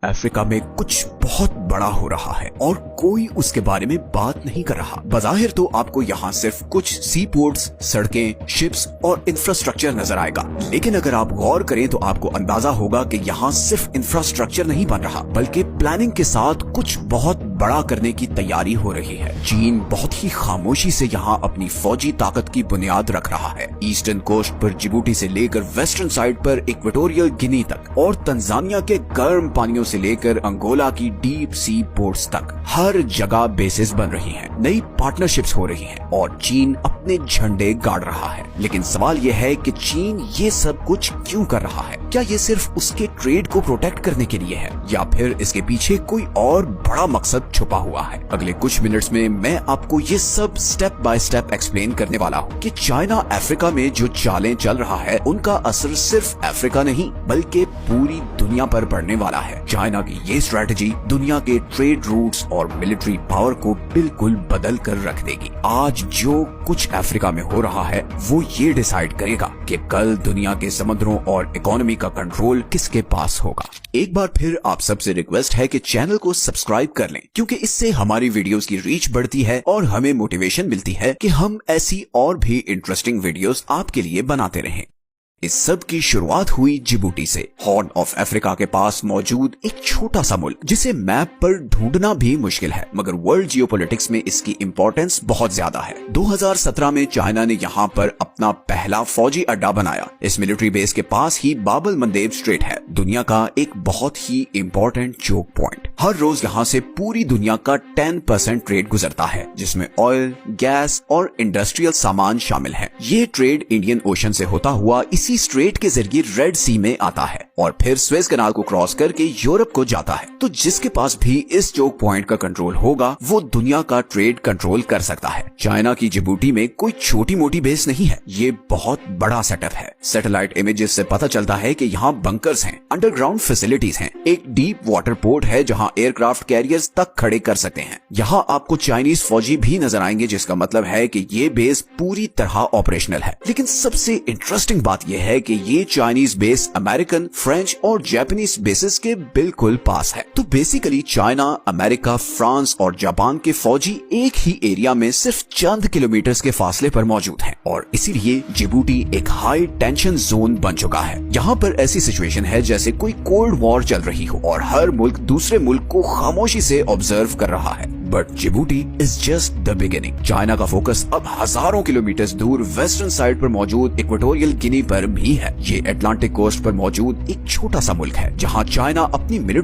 Africa में कुछ बहुत बड़ा हो रहा है और कोई उसके बारे में बात नहीं कर रहा। बज़ाहिर तो आपको यहाँ सिर्फ कुछ सी पोर्ट्स, सड़कें, शिप्स और इंफ्रास्ट्रक्चर नजर आएगा, लेकिन अगर आप गौर करें तो आपको अंदाजा होगा कि यहाँ सिर्फ इंफ्रास्ट्रक्चर नहीं बन रहा, बल्कि प्लानिंग के साथ कुछ बहुत बड़ा करने की तैयारी हो रही है। चीन बहुत ही खामोशी से यहाँ अपनी फौजी ताकत की बुनियाद रख रहा है। ईस्टर्न कोस्ट पर जिबूटी से लेकर वेस्टर्न साइड पर इक्वेटोरियल गिनी तक और तंजानिया के गर्म पानियों से लेकर अंगोला की डीप सी पोर्ट्स तक हर जगह बेसेस बन रही हैं, नई पार्टनरशिप्स हो रही हैं और चीन अपने झंडे गाड़ रहा है। लेकिन सवाल यह है कि चीन ये सब कुछ क्यों कर रहा है? क्या ये सिर्फ उसके ट्रेड को प्रोटेक्ट करने के लिए है या फिर इसके पीछे कोई और बड़ा मकसद छुपा हुआ है? अगले कुछ मिनट्स में मैं आपको ये सब स्टेप बाय स्टेप एक्सप्लेन करने वाला हूँ कि चाइना अफ्रीका में जो चालें चल रहा है उनका असर सिर्फ अफ्रीका नहीं बल्कि पूरी दुनिया पर पड़ने वाला है। चाइना की ये स्ट्रेटजी दुनिया के ट्रेड रूट्स और मिलिट्री पावर को बिल्कुल बदल कर रख देगी। आज जो कुछ अफ्रीका में हो रहा है वो ये डिसाइड करेगा कि कल दुनिया के समुद्रों और इकोनॉमी का कंट्रोल किसके पास होगा। एक बार फिर आप सबसे रिक्वेस्ट है कि चैनल को सब्सक्राइब कर लें, क्योंकि इससे हमारी वीडियोस की रीच बढ़ती है और हमें मोटिवेशन मिलती है कि हम ऐसी और भी इंटरेस्टिंग वीडियोस आपके लिए बनाते रहें। इस सब की शुरुआत हुई जिबूटी से, हॉर्न ऑफ अफ्रीका के पास मौजूद एक छोटा सा मुल्क जिसे मैप पर ढूंढना भी मुश्किल है, मगर वर्ल्ड जियोपॉलिटिक्स में इसकी इंपॉर्टेंस बहुत ज्यादा है। 2017 में चाइना ने यहाँ पर अपना पहला फौजी अड्डा बनाया। इस मिलिट्री बेस के पास ही बाबल मंदेब स्ट्रेट है, दुनिया का एक बहुत ही इम्पोर्टेंट चोक पॉइंट। हर रोज यहाँ से पूरी दुनिया का 10% ट्रेड गुजरता है, जिसमें ऑयल, गैस और इंडस्ट्रियल सामान शामिल है। ये ट्रेड इंडियन ओशन से होता हुआ इसी स्ट्रेट के जरिए रेड सी में आता है और फिर स्वेज कैनाल को क्रॉस करके यूरोप को जाता है। तो जिसके पास भी इस चोक पॉइंट का कंट्रोल होगा वो दुनिया का ट्रेड कंट्रोल कर सकता है। चाइना की जिबूटी में कोई छोटी मोटी बेस नहीं है, ये बहुत बड़ा सेटअप है। सैटेलाइट इमेजेस से पता चलता है कि यहाँ बंकर्स हैं, अंडरग्राउंड फैसिलिटीज हैं, एक डीप वाटर पोर्ट है जहाँ एयरक्राफ्ट कैरियर्स तक खड़े कर सकते हैं। यहाँ आपको चाइनीज फौजी भी नजर आएंगे, जिसका मतलब है कि ये बेस पूरी तरह ऑपरेशनल है। लेकिन सबसे इंटरेस्टिंग बात यह है कि ये चाइनीज बेस अमेरिकन, फ्रेंच और जापानीज बेसिस के बिल्कुल पास है। तो बेसिकली चाइना, अमेरिका, फ्रांस और जापान के फौजी एक ही एरिया में सिर्फ चंद किलोमीटर्स के फासले पर मौजूद हैं और इसीलिए जिबूटी एक हाई टेंशन जोन बन चुका है। यहाँ पर ऐसी सिचुएशन है जैसे कोई कोल्ड वॉर चल रही हो और हर मुल्क दूसरे मुल्क को खामोशी से ऑब्जर्व कर रहा है। But Djibouti is just the beginning. China का फोकस अब हजारों किलोमीटर दूर वेस्टर्न साइड पर मौजूद इक्वेटोरियल गिनी पर भी है। ये अटलांटिक कोस्ट पर मौजूद एक छोटा सा मुल्क है जहाँ चाइना अपनी मिलिट्री